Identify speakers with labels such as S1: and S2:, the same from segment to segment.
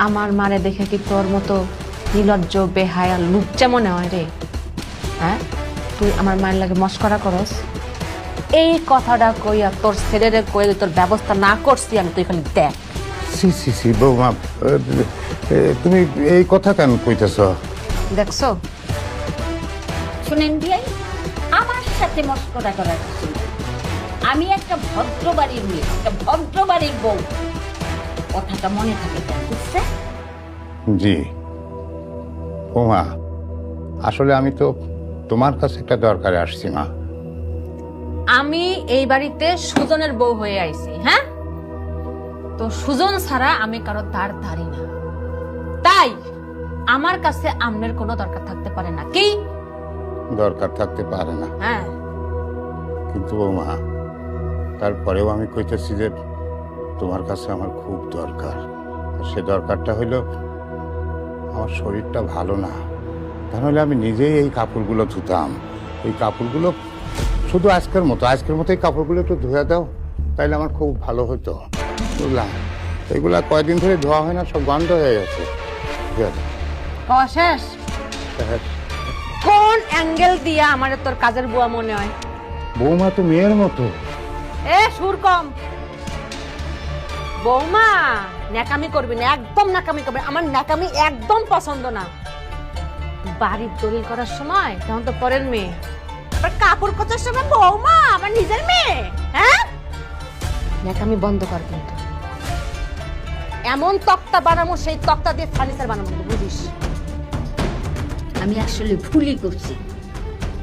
S1: আমার মারে দেখে কি তোর মতো নির্লজ্জ বেহায়া লুচ্চা মনে হয় রে? হ্যাঁ, তুই আমার মায়ের লাগে মস্করা করস? এই কথাটা কইয়া তোর ছেলেরে কইলে তোর ব্যবস্থা না করছি আমি, তুই খালি দেখ।
S2: সি সি সি বৌমা, তুমি এই কথা কেন কইতেছ?
S1: দেখছো?
S3: শুনেন বিয়াই, আমার সাথে মস্করা করার কিছু নেই। আমি একটা ভদ্র বাড়ির মেয়ে, একটা ভদ্র বাড়ির বউ। কথাটা মনে থাকে, বুঝছে?
S2: জি বৌমা, আসলে আমি তো তোমার কাছে একটা দরকারে আসছি মা।
S1: আমি এই বাড়িতে সুজনের বউ হয়ে আইছি। হ্যাঁ, তো সুজন ছাড়া আমি কারো ধার ধারি না, তাই আমার কাছে আমনের কোনো দরকার থাকতে পারে না। কি
S2: দরকার থাকতে পারে না?
S1: হ্যাঁ,
S2: কিন্তু বৌমা, তারপরেও আমি কইতেছি যে তোমার কাছে আমার খুব দরকার। সে দরকারটা হইল আমার শরীরটা ভালো না, তাহলে আমি নিজেই এই কাপড়গুলো ধুতাম। এই কাপড়গুলো শুধু আজকের মতো এই কাপড়গুলো একটু ধুয়ে দাও, তাইলে আমার খুব ভালো হতো, বুঝলাম? এগুলা কয়দিন ধরে ধোয়া হয় না, সব গন্ধ হয়ে গেছে। ধুয়ে দাও।
S1: কওয়া শেষ? কোন অ্যাঙ্গেল দিয়া আমার তোর কাজের বুয়া মনে হয়?
S2: বৌমা তো মেয়ের মতো।
S1: এ সুর কম। বৌমা ন্যাকামি করবি না, একদম ন্যাকামি করবি না। আমার ন্যাকামি একদম পছন্দ না। বাড়ির দলিল করার সময় তখন তো পরের মেয়ে, আবার কাপড় কাচার সময় বৌমা আমার নিজের মেয়ে। হ্যাঁ, ন্যাকামি বন্ধ কর কিন্তু। এমন তক্তা বানাবো, সেই তক্তা দিয়ে ফার্নিচার বানাবো, বুঝিস?
S3: আমি আসলে ভুলই করছি।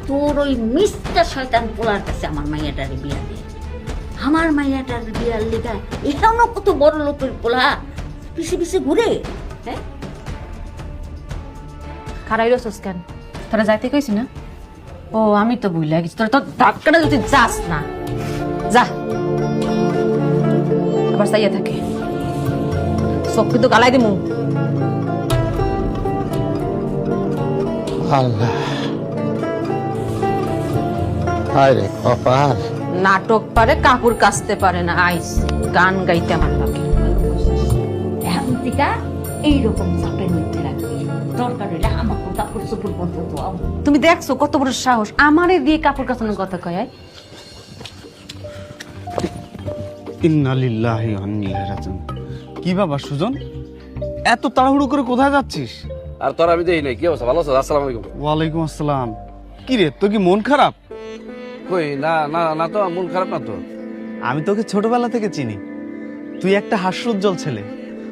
S3: তোর ওই মিস্টার শয়তান পোলার কাছে আমার মাইয়াটারে বিয়া দিয়ে, আমার মাইয়াটার বিয়ার লেগা এখানেও কত বড় লোকের পোলা পিছে পিছে ঘুরে। হ্যাঁ,
S1: খারাই রসস কেন? তোরা যাইতে কইছি না? ও আমি তো বুঝলে গেছি, তোরা তো ধাক্কাটা যদি যাস না, যা আবার চাইয়া থাকে সব কিন্তু গালাই দিমু।
S2: আল্লাহ, হায় রে কপাল।
S1: নাটক পারে, কাপড় কাচতে পারে না, আইস গান গাইতে আমার লাগে।
S3: এখন থেকে এইরকম চাপের মধ্যে রাখবি। দরকার হলে আমাকে কাপড় চোপড় বন্ধ ধোয়াবো।
S1: তুমি দেখছো কত বড় সাহস, আমারে দিয়ে কাপড় কাচানোর কথা কয়?
S4: ইন্না লিল্লাহি ওয়া ইন্না ইলাইহি রাজিউন। কি বাবা সুজন, এত তাড়াহুড়ো করে কোথায় যাচ্ছিস?
S5: আর তোর আমি দেই নাই। কি অবস্থা? ভালো আছো? আসসালামু আলাইকুম।
S4: ওয়ালাইকুম আসসালাম। কি রে, তোর কি মন খারাপ?
S5: কই না না না, তো মন খারাপ না তো।
S4: আমি তোকে ছোটবেলা থেকে চিনি, তুই একটা হাস্যোজ্জ্বল ছেলে।